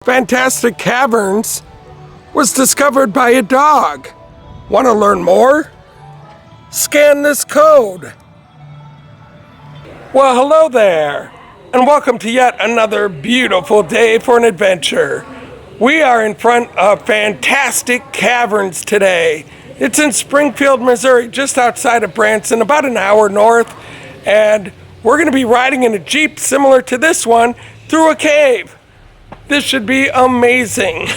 Fantastic Caverns was discovered by a dog. Want to learn more? Scan this code. Well, hello there, and welcome to yet another beautiful day for an adventure. We are in front of Fantastic Caverns today. It's in Springfield, Missouri, just outside of Branson, about an hour north, and we're going to be riding in a Jeep similar to this one through a cave. This should be amazing.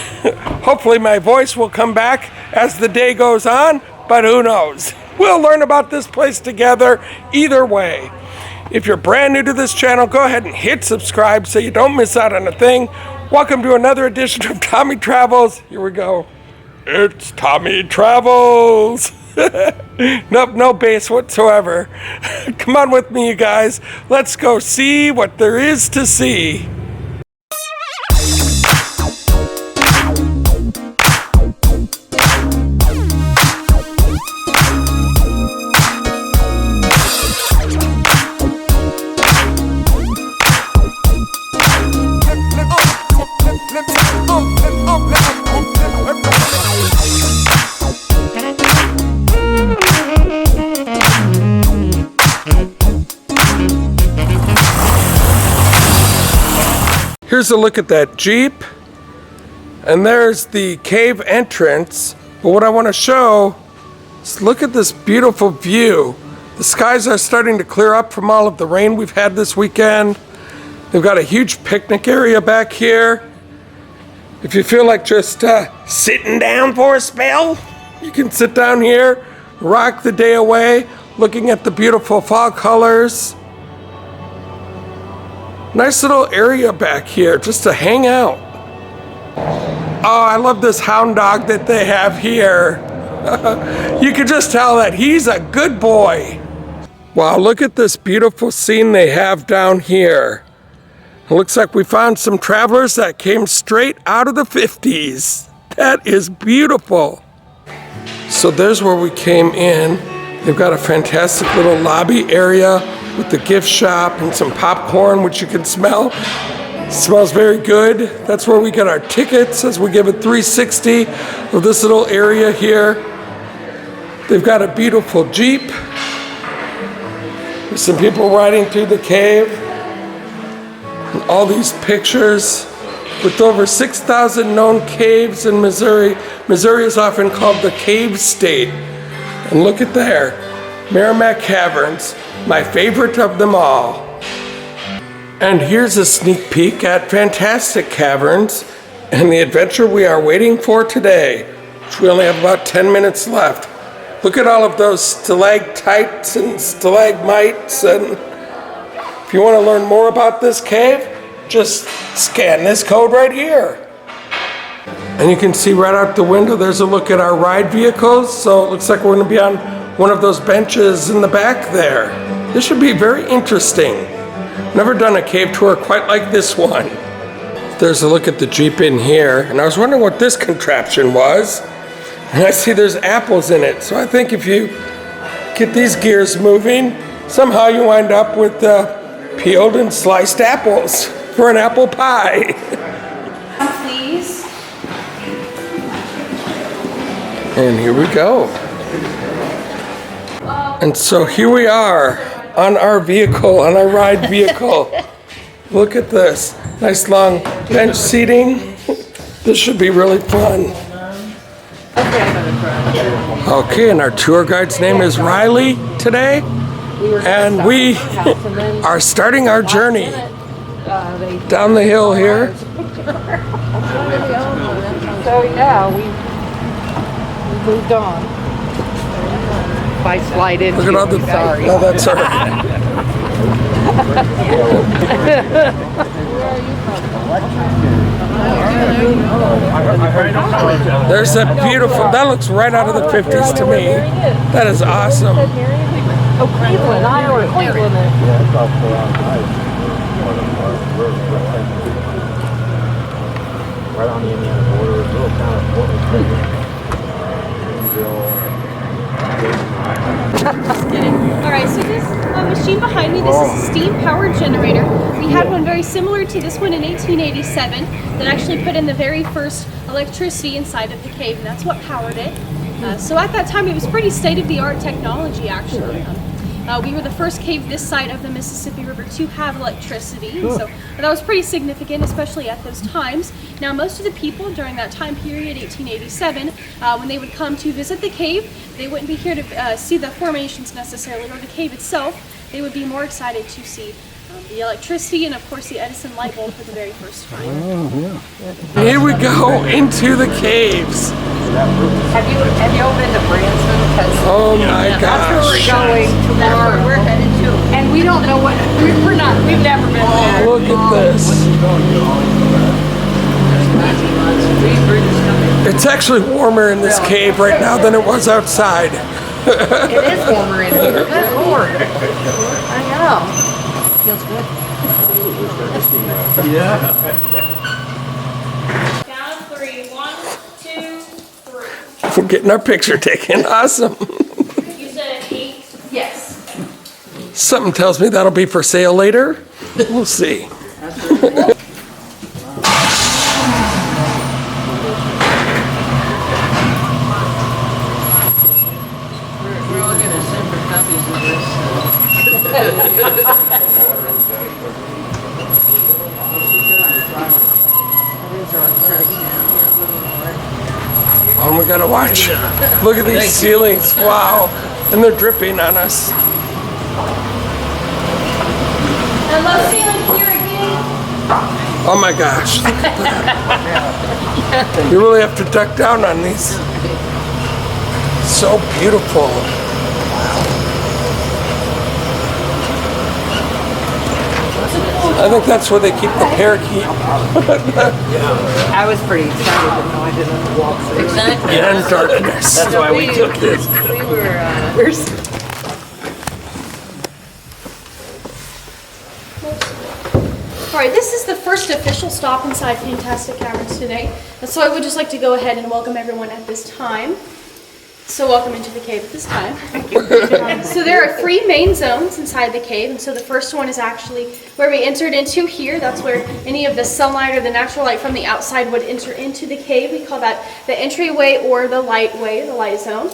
Hopefully my voice will come back as the day goes on, but who knows? We'll learn about this place together either way. If you're brand new to this channel, go ahead and hit subscribe so you don't miss out on a thing. Welcome to another edition of Tommy Travels. Here we go. It's Tommy Travels. Nope, no bass whatsoever. Come on with me, you guys. Let's go see what there is to see. Here's a look at that Jeep, and there's the cave entrance. But what I want to show is look at this beautiful view. The skies are starting to clear up from all of the rain we've had this weekend. They've got a huge picnic area back here. If you feel like just sitting down for a spell, you can sit down here, rock the day away, looking at the beautiful fall colors. Nice little area back here just to hang out. Oh, I love this hound dog that they have here. You can just tell that he's a good boy. Wow, look at this beautiful scene they have down here. It looks like we found some travelers that came straight out of the 50s. That is beautiful. So there's where we came in. They've got a fantastic little lobby area with the gift shop and some popcorn, which you can smell. It smells very good. That's where we get our tickets as we give a 360 of this little area here. They've got a beautiful Jeep. There's some people riding through the cave. And all these pictures. With over 6,000 known caves in Missouri, Missouri is often called the cave state. And look at there, Merrimack Caverns, my favorite of them all. And here's a sneak peek at Fantastic Caverns and the adventure we are waiting for today, which we only have about 10 minutes left. Look at all of those stalactites and stalagmites, and if you want to learn more about this cave, just scan this code right here. And you can see right out the window, there's a look at our ride vehicles. So it looks like we're going to be on one of those benches in the back there. This should be very interesting. Never done a cave tour quite like this one. There's a look at the Jeep in here. And I was wondering what this contraption was. And I see there's apples in it. So I think if you get these gears moving, somehow you wind up with peeled and sliced apples for an apple pie. Please. And here we go. And so here we are on our vehicle, on our ride vehicle. Look at this. Nice long bench seating. This should be really fun. Okay, and our tour guide's name is Riley today. And we are starting our journey down the hill here. So yeah, we moved on. If I slide in, look at all the. Sorry. No, that's all right. There's a beautiful. That looks right out of the 50s to me. That is awesome. Oh, Cleveland, Iowa, Cleveland. Right on the Indiana border, little town of Portland. Just kidding. All right, So this machine behind me, this is a steam-powered generator. We had one very similar to this one in 1887 that actually put in the very first electricity inside of the cave, and that's what powered it. So at that time, it was pretty state-of-the-art technology, actually. We were the first cave this side of the Mississippi River to have electricity, so that was pretty significant, especially at those times. Now, most of the people during that time period, 1887, when they would come to visit the cave, they wouldn't be here to see the formations necessarily or the cave itself. They would be more excited to see the electricity and, of course, the Edison light bulb for the very first time. Here we go into the caves. Have you ever been to Branson? Oh my That's where we're gosh. going tomorrow. We're headed to. And we don't know what, we've never been there. Look at this. It's actually warmer in this cave right now than it was outside. It is warmer in here. Good Lord. I know. Feels good. Count of three. 1, 2, 3. We're getting our picture taken. Awesome. You said 8? Yes. Something tells me that'll be for sale later. We'll see. We're all going to send for copies of this. Oh, we gotta watch. Look at these ceilings. Wow. And they're dripping on us. And low ceiling here again. Oh my gosh. Look at that. You really have to duck down on these. So beautiful. I think that's where they keep the parakeet. I was pretty excited, but no, I didn't walk through. Exactly. In darkness. That's why we took this. We were, All right, this is the first official stop inside Fantastic Caverns today. And so I would just like to go ahead and welcome everyone at this time. So welcome into the cave at this time. So there are 3 main zones inside the cave, and so the first one is actually where we entered into here. That's where any of the sunlight or the natural light from the outside would enter into the cave. We call that the entryway or the light way, the light zone.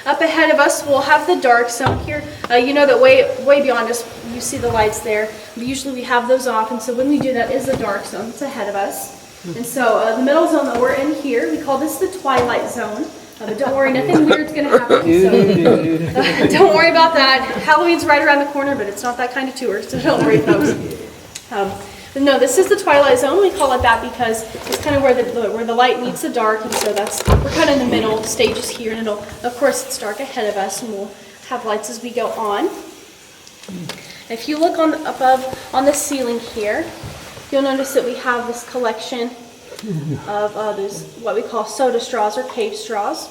Up ahead of us, we'll have the dark zone here. You know that way beyond us, you see the lights there. Usually we have those off, and so when we do that is the dark zone. It's ahead of us. And so the middle zone that we're in here, we call this the twilight zone. But don't worry, nothing weird's going to happen. So, don't worry about that. Halloween's right around the corner, but it's not that kind of tour, so don't worry, folks. But no, this is the twilight zone. We call it that because it's kind of where the light meets the dark, and so we're kind of in the middle stages here. And of course, it's dark ahead of us, and we'll have lights as we go on. If you look above on the ceiling here, you'll notice that we have this collection of those what we call soda straws or cave straws.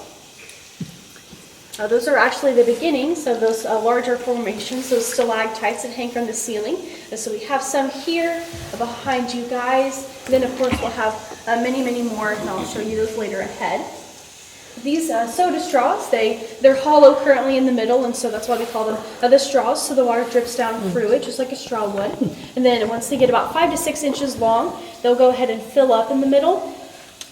Those are actually the beginnings of those larger formations, those stalactites that hang from the ceiling. And so we have some here behind you guys. Then of course we'll have many, many more, and I'll show you those later ahead. These soda straws, they're hollow currently in the middle, and so that's why we call them the straws, so the water drips down through it, just like a straw would. And then once they get about 5 to 6 inches long, they'll go ahead and fill up in the middle,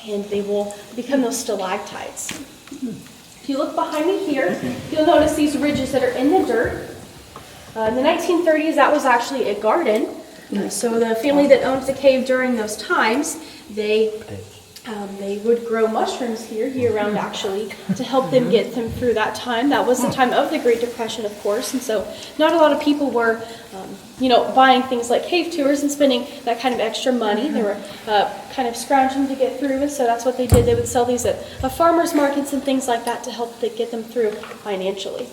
and they will become those stalactites. If you look behind me here, you'll notice these ridges that are in the dirt. In the 1930s, that was actually a garden. So the family that owned the cave during those times, they would grow mushrooms here year-round, actually, to help them get them through that time. That was the time of the Great Depression, of course, and so not a lot of people were, buying things like cave tours and spending that kind of extra money. They were kind of scrounging to get through, and so that's what they did. They would sell these at farmers markets and things like that to help get them through financially.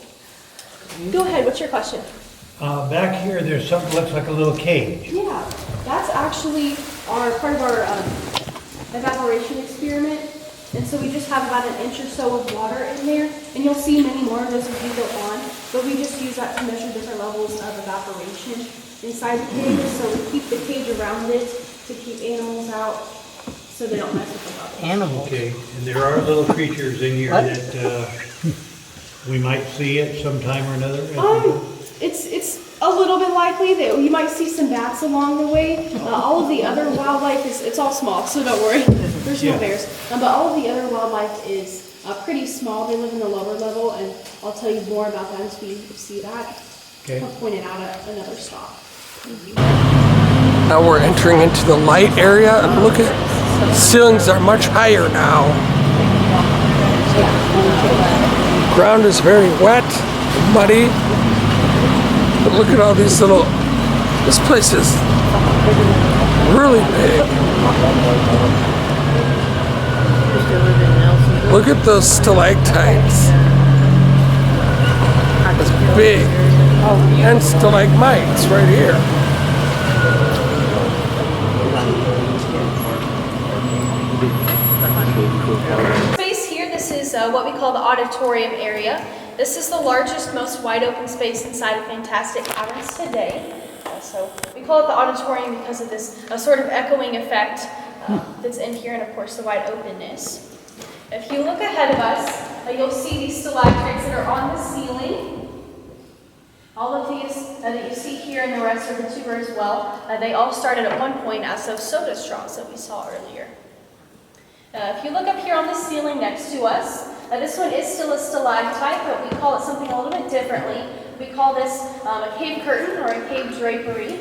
Go ahead, what's your question? Back here, there's something that looks like a little cage. Yeah, that's actually part of our evaporation experiment. And so we just have about an inch or so of water in there, and you'll see many more of those as we go on. But we just use that to measure different levels of evaporation inside the cage. So we keep the cage around it to keep animals out so they don't mess with the bubbles. animals. Okay, and there are little creatures in here that we might see it sometime or another? It's a little bit likely that you might see some bats along the way. All of the other wildlife it's all small, so don't worry. There's no Yeah. bears. But all of the other wildlife is pretty small. They live in the lower level, and I'll tell you more about that as we see that. Okay. I'll point it out at another stop. Now we're entering into the light area, and look at ceilings are much higher now. Ground is very wet, muddy. But look at all these little. This place is really big. Look at those stalactites. It's big. And stalagmites right here. Space here, this is what we call the auditorium area. This is the largest, most wide open space inside of Fantastic Caverns today. So we call it the auditorium because of this sort of echoing effect that's in here, and of course the wide openness. If you look ahead of us, you'll see these stalactites that are on the ceiling. All of these that you see here and the rest of the tuber as well, they all started at one point as those soda straws that we saw earlier. If you look up here on the ceiling next to us, this one is still a stalactite, but we call it something a little bit differently. We call this a cave curtain or a cave drapery.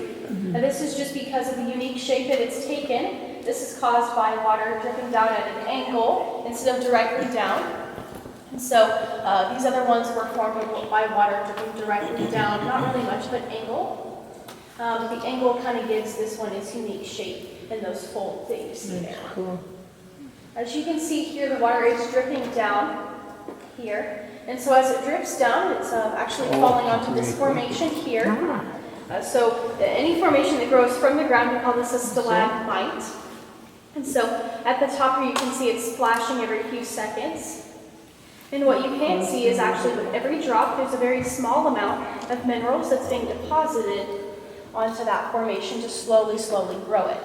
This is just because of the unique shape that it's taken. This is caused by water dripping down at an angle instead of directly down. And so these other ones were formed by water dripping directly down, not really much, but angle. The angle kind of gives this one its unique shape and those folds that you see there. Cool. As you can see here, the water is dripping down here. And so as it drips down, it's actually falling onto this formation here. So any formation that grows from the ground, we call this a stalagmite. And so at the top here, you can see it's splashing every few seconds. And what you can't see is actually with every drop, there's a very small amount of minerals that's being deposited onto that formation to slowly grow it.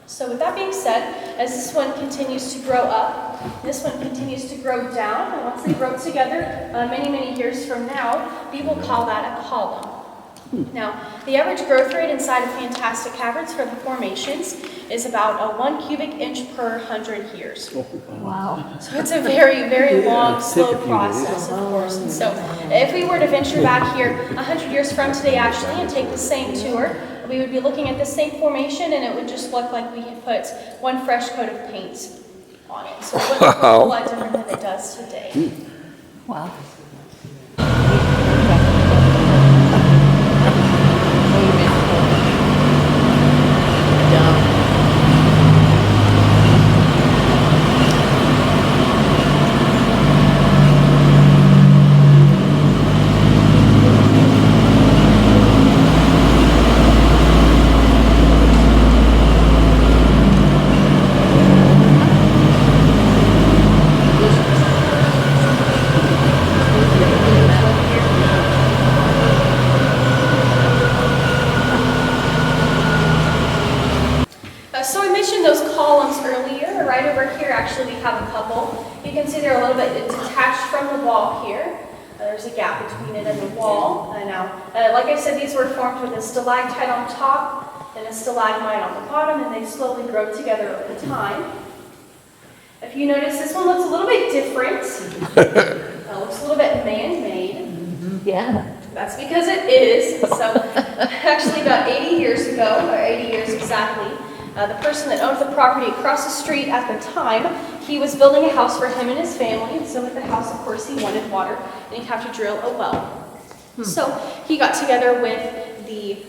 So with that being said, as this one continues to grow up, this one continues to grow down, and once they grow together, many years from now, we will call that a column. Now, the average growth rate inside of Fantastic Caverns for the formations is about 1 cubic inch per 100 years. Wow. So it's a very long, slow process, of course. And so if we were to venture back here 100 years from today, actually, and take the same tour, we would be looking at the same formation, and it would just look like we had put one fresh coat of paint on it. So it wouldn't look a whole lot different than it does today. Wow. So I mentioned those columns earlier. Right over here, actually, we have a couple. You can see they're a little bit detached from the wall here. There's a gap between it and the wall. Now, like I said, these were formed with a stalactite on top and a stalagmite on the bottom, and they slowly grow together over time. If you notice, this one looks a little bit different. Looks a little bit man-made. Yeah. That's because it is. So actually about 80 years ago, or 80 years exactly, the person that owned the property across the street at the time, he was building a house for him and his family. And so with the house, of course, he wanted water, and he'd have to drill a well. So he got together with the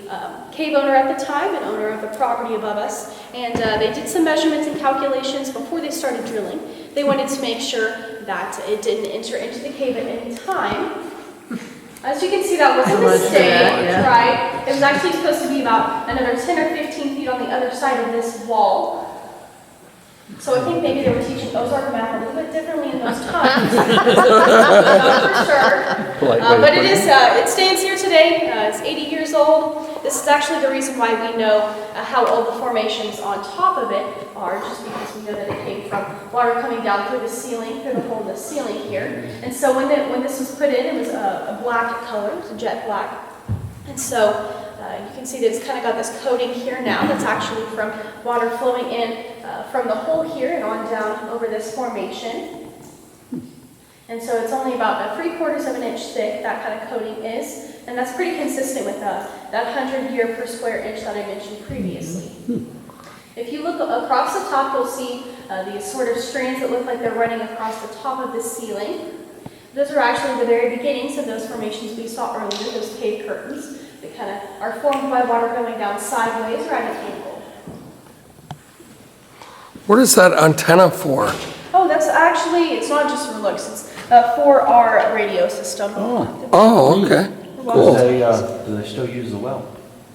cave owner at the time, and owner of the property above us, and they did some measurements and calculations before they started drilling. They wanted to make sure that it didn't enter into the cave at any time. As you can see, that was a mistake, right? It was actually supposed to be about another 10 or 15 feet on the other side of this wall. So I think maybe they were teaching Ozark math a little bit differently in those times. Not for sure. But it stands here today. It's 80 years old. this is actually the reason why we know how old the formations on top of it are, just because we know that it came from water coming down through the ceiling, through the hole in the ceiling here. And so when this was put in, it was a black color, it was a jet black. And so you can see that it's kind of got this coating here now that's actually from water flowing in from the hole here and on down over this formation. And so it's only about 3/4 of an inch thick, that kind of coating is. And that's pretty consistent with that 100 year per square inch that I mentioned previously. If you look across the top, you'll see these sort of strands that look like they're running across the top of the ceiling. Those are actually the very beginnings of those formations we saw earlier, those cave curtains that kind of are formed by water going down sideways or at an angle. What is that antenna for? Oh, that's actually, it's not just for looks, it's for our radio system. Oh, okay. Cool. Do they still use the well?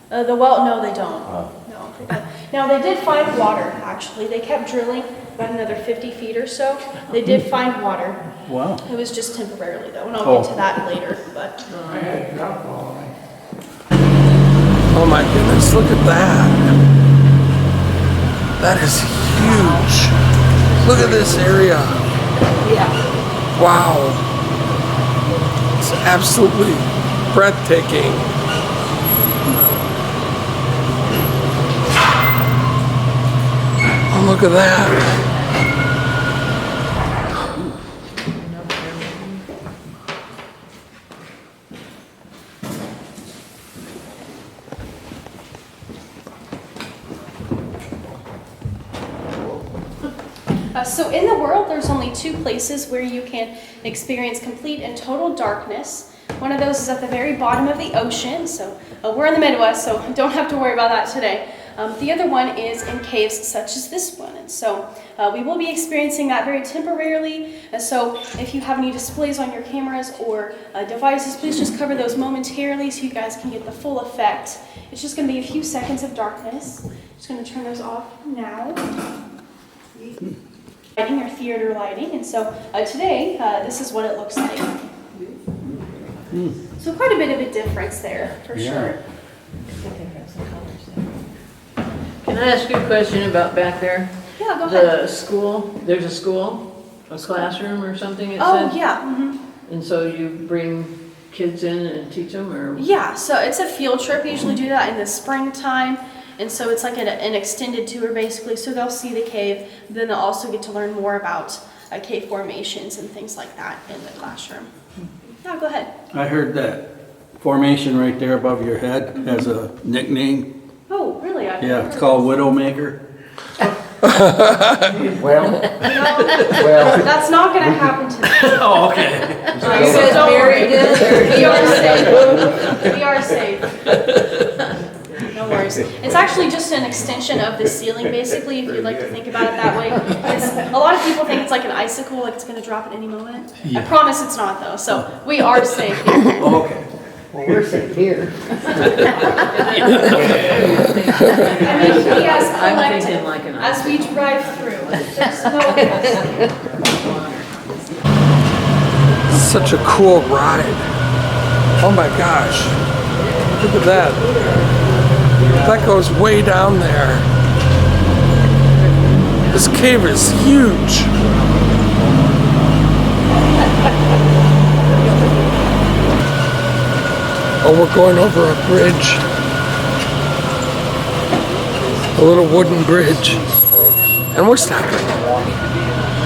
The well, no, they don't. No, they don't. Now, they did find water, actually. They kept drilling about another 50 feet or so. They did find water. Wow. It was just temporarily, though, and I'll get to that later. But Oh my goodness, look at that. That is huge. Look at this area. yeah. Wow. It's absolutely breathtaking. Oh, look at that. So in the world, there's only 2 places where you can experience complete and total darkness. One of those is at the very bottom of the ocean. So we're in the Midwest, so don't have to worry about that today. The other one is in caves such as this one. And so we will be experiencing that very temporarily. And so if you have any displays on your cameras or devices, please just cover those momentarily so you guys can get the full effect. It's just going to be a few seconds of darkness. Just going to turn those off now. Lighting or theater lighting, and so today this is what it looks like. So quite a bit of a difference there, for sure. Can I ask you a question about back there? Yeah, go ahead. The school, there's a school, a classroom or something it Oh, said? yeah. Mm-hmm. And so you bring kids in and teach them, or? Yeah, so it's a field trip. We usually do that in the springtime. And so it's like an extended tour, basically. So they'll see the cave, then they'll also get to learn more about cave formations and things like that in the classroom. Yeah, go ahead. I heard that formation right there above your head has a nickname. Oh, really? I've Yeah, never it's heard called this. Widowmaker. Well, No, that's not going to happen tonight. Oh, okay. So don't worry. We are safe. We are safe. No worries. It's actually just an extension of the ceiling, basically, if you'd like to think about it that way. A lot of people think it's like an icicle, like it's going to drop at any moment. I promise it's not, though. So we are safe here. Oh, okay. Well, we're safe here. I mean, we as I'm thinking collective, like an as we drive through, there's no risk. Such a cool ride. Oh my gosh. Look at that. That goes way down there. This cave is huge. Oh, we're going over a bridge. A little wooden bridge. And we're stopping.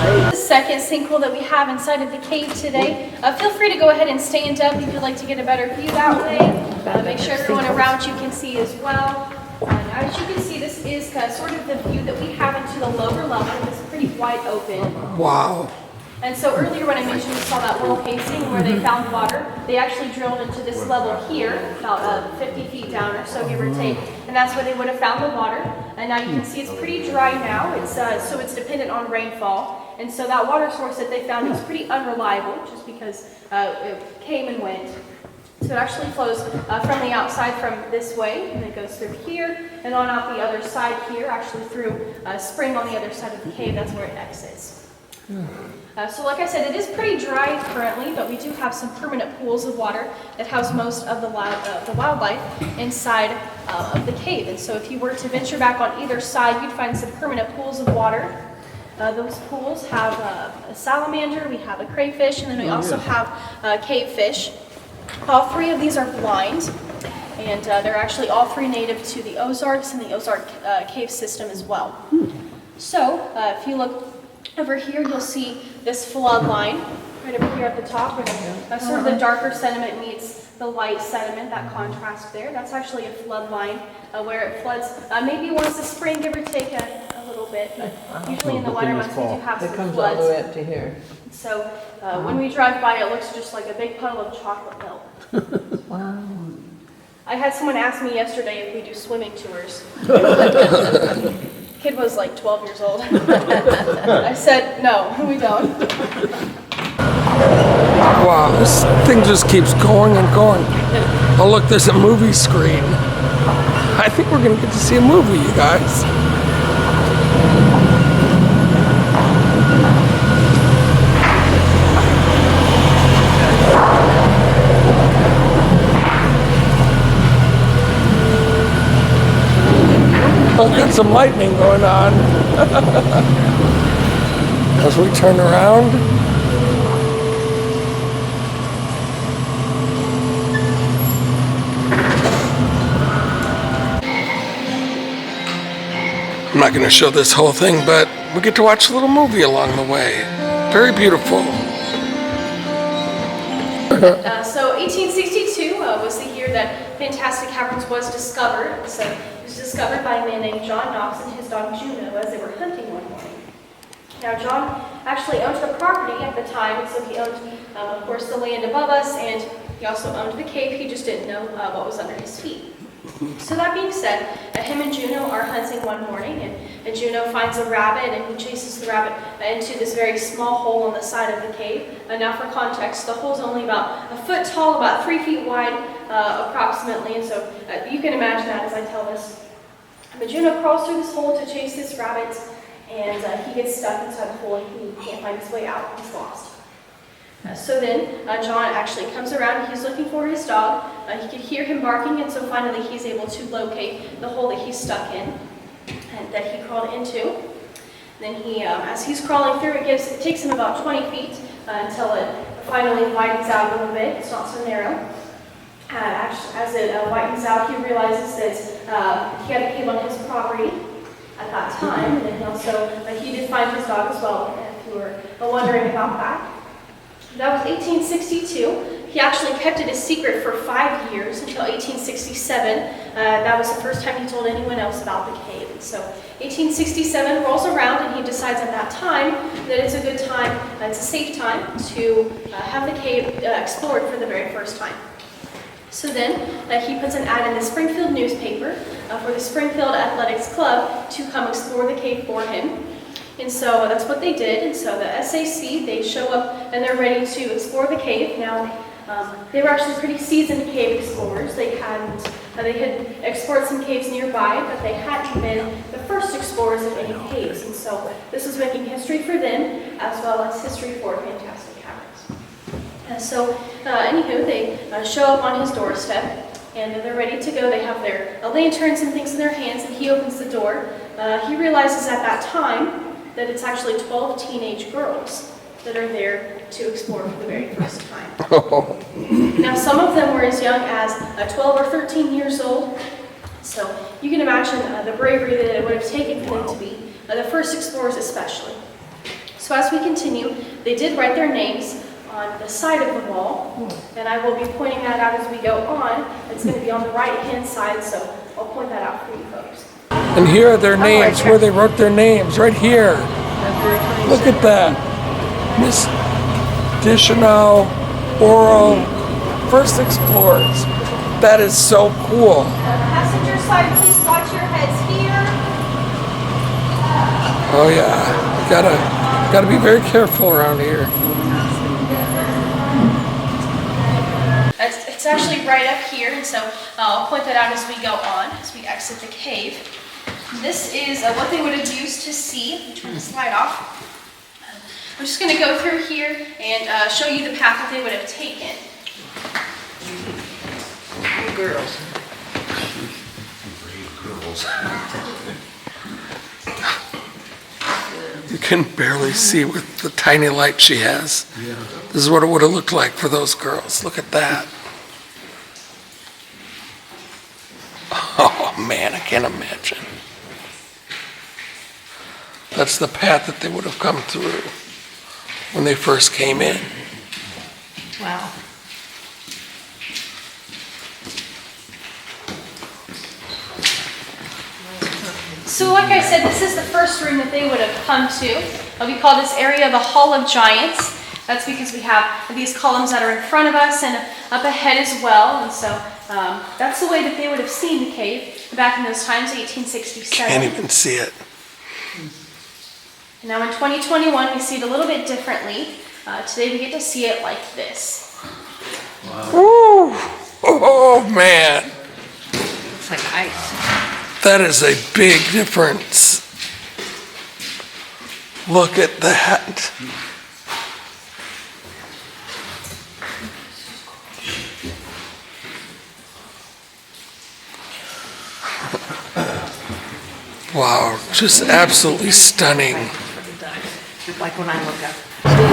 The second sinkhole that we have inside of the cave today. Feel free to go ahead and stand up if you'd like to get a better view that way. Make sure everyone around you can see as well. As you can see, this is sort of the view that we have into the lower level. It's pretty wide open. Wow. And so earlier when I mentioned we saw that well casing where they found water, they actually drilled into this level here, about 50 feet down or so, give or take. And that's where they would have found the water. And now you can see it's pretty dry now. So it's dependent on rainfall. And so that water source that they found is pretty unreliable just because it came and went. So it actually flows from the outside from this way, and it goes through here, and on out the other side here, actually through a spring on the other side of the cave. That's where it exits. So like I said, it is pretty dry currently, but we do have some permanent pools of water that house most of the wildlife inside of the cave. And so if you were to venture back on either side, you'd find some permanent pools of water. Those pools have a salamander, we have a crayfish, and then we also have cave fish. All three of these are blind, and they're actually all three native to the Ozarks and the Ozark cave system as well. So if you look over here, you'll see this flood line right over here at the top, where sort of the darker sediment meets the light sediment, that contrast there. That's actually a flood line where it floods maybe once a spring, give or take a little bit, but usually in the winter months we do have It some comes all the floods. way up to here. So when we drive by, it looks just like a big puddle of chocolate milk. Wow. I had someone ask me yesterday if we do swimming tours. Kid was like 12 years old. I said, no, we don't. Wow, this thing just keeps going and going. Oh look, there's a movie screen. I think we're gonna get to see a movie, you guys. Oh, got some lightning going on. As we turn around. I'm not going to show this whole thing, but we get to watch a little movie along the way. Very beautiful. So 1862 was the year that Fantastic Caverns was discovered. So it was discovered by a man named John Knox and his dog Juno as they were hunting one morning. Now John actually owned the property at the time, and so he owned, of course, the land above us, and he also owned the cave. He just didn't know what was under his feet. So that being said, him and Juno are hunting one morning, and Juno finds a rabbit, and he chases the rabbit into this very small hole on the side of the cave. Now for context, the hole's only about a foot tall, about 3 feet wide approximately, and so you can imagine that as I tell this. But Juno crawls through this hole to chase this rabbit, and he gets stuck inside the hole, and he can't find his way out. He's lost. So then John actually comes around, he's looking for his dog. He could hear him barking, and so finally he's able to locate the hole that he's stuck in and that he crawled into. Then he, as he's crawling through, it takes him about 20 feet until it finally widens out a little bit. It's not so narrow. As it widens out, he realizes that he had a cave on his property at that time, and then also he did find his dog as well, if you were wondering about that. That was 1862. He actually kept it a secret for 5 years until 1867. That was the first time he told anyone else about the cave. And so 1867 rolls around, and he decides at that time that it's a good time, it's a safe time to have the cave explored for the very first time. So then he puts an ad in the Springfield newspaper for the Springfield Athletics Club to come explore the cave for him. And so that's what they did, and so the SAC, they show up and they're ready to explore the cave. Now, they were actually pretty seasoned cave explorers. They had explored some caves nearby, but they hadn't been the first explorers of any caves. And so this was making history for them, as well as history for Fantastic Caverns. And so, anywho, they show up on his doorstep, and they're ready to go. They have their lanterns and things in their hands, and he opens the door. He realizes at that time that it's actually 12 teenage girls that are there to explore for the very first time. Now, some of them were as young as 12 or 13 years old, so you can imagine the bravery that it would have taken for them to be the first explorers especially. So as we continue, they did write their names on the side of the wall, and I will be pointing that out as we go on. It's going to be on the right-hand side, so I'll point that out for you folks. And here are their names, where they wrote their names, right here. Look at that. Miss Dishino, Oral, First Explorers. That is so cool. Passenger side, please watch your heads here. Oh yeah, gotta be very careful around here. It's actually right up here, and so I'll point that out as we go on, as we exit the cave. This is what they would have used to see. Turn the slide off. I'm just going to go through here and show you the path that they would have taken. Girls. You can barely see with the tiny light she has. This is what it would have looked like for those girls. Look at that. Oh man, I can't imagine. That's the path that they would have come through when they first came in. Wow. So like I said, this is the first room that they would have come to. We call this area the Hall of Giants. That's because we have these columns that are in front of us and up ahead as well. And so that's the way that they would have seen the cave back in those times, 1867. Can't even see it. Now in 2021, we see it a little bit differently. Today we get to see it like this. Woo! Oh man, It's like ice. that is a big difference. Look at that. Wow, just absolutely stunning. Like when I look up.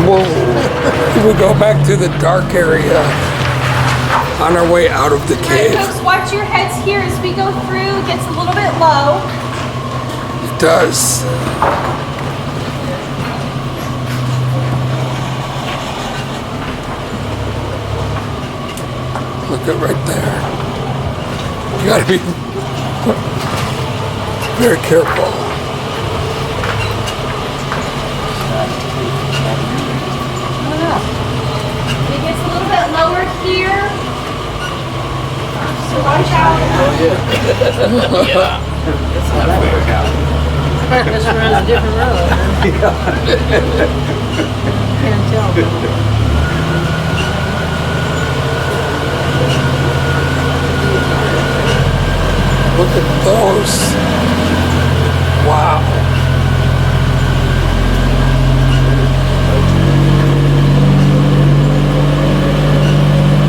Whoa. We go back to the dark area on our way out of the All right, cave. folks, watch your heads here as we go through. It gets a little bit low. It does. Look at right there. You gotta be very careful. It gets a little bit lower here. So watch out. This runs a different road. Can't tell. Look at those. Wow.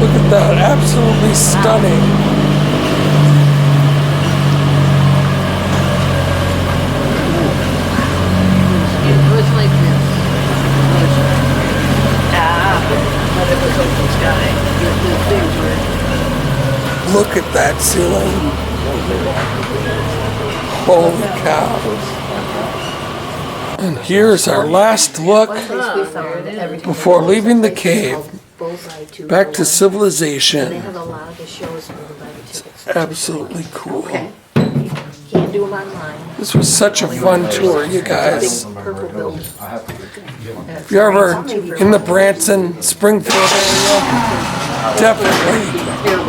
Look at that. Absolutely stunning. It was like this. But it was open sky. The things were. Look at that ceiling. Holy cow. And here's our last look before leaving the cave. Back to civilization. It's absolutely cool. Can't do them online. This was such a fun tour, you guys. Purple building. If you're ever in the Branson, Springfield area, definitely you're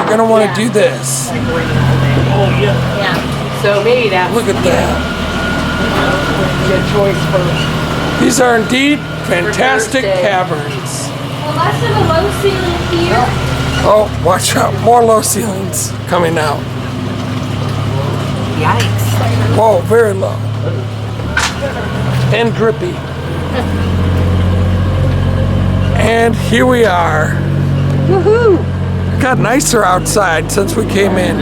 going to want to do this. Yeah. So maybe that's Look at that. your choice for. These are indeed fantastic caverns. Well, less of a low ceiling here. Oh, watch out. More low ceilings coming out. Yikes. Whoa, very low. And drippy. And here we are. Woohoo! It got nicer outside since we came in.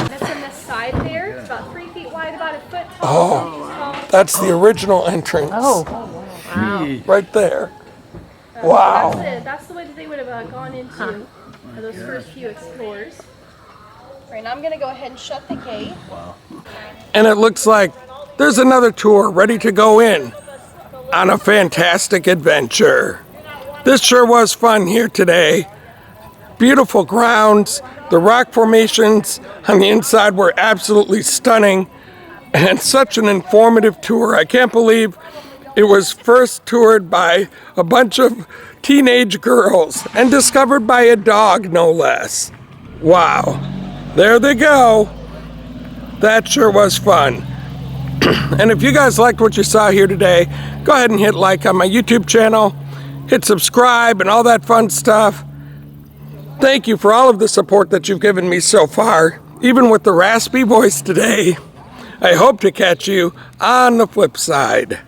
That's on the side there. It's about 3 feet wide, about a foot tall. Oh, that's the original entrance. Wow. Right there. Wow. That's the way that they would have gone into those first few explorers. All right, now I'm going to go ahead and shut the gate. And it looks like there's another tour ready to go in on a fantastic adventure. This sure was fun here today. Beautiful grounds. The rock formations on the inside were absolutely stunning and such an informative tour. I can't believe it was first toured by a bunch of teenage girls and discovered by a dog, no less. Wow. There they go. That sure was fun. And if you guys liked what you saw here today, go ahead and hit like on my YouTube channel, hit subscribe and all that fun stuff. Thank you for all of the support that you've given me so far, even with the raspy voice today. I hope to catch you on the flip side.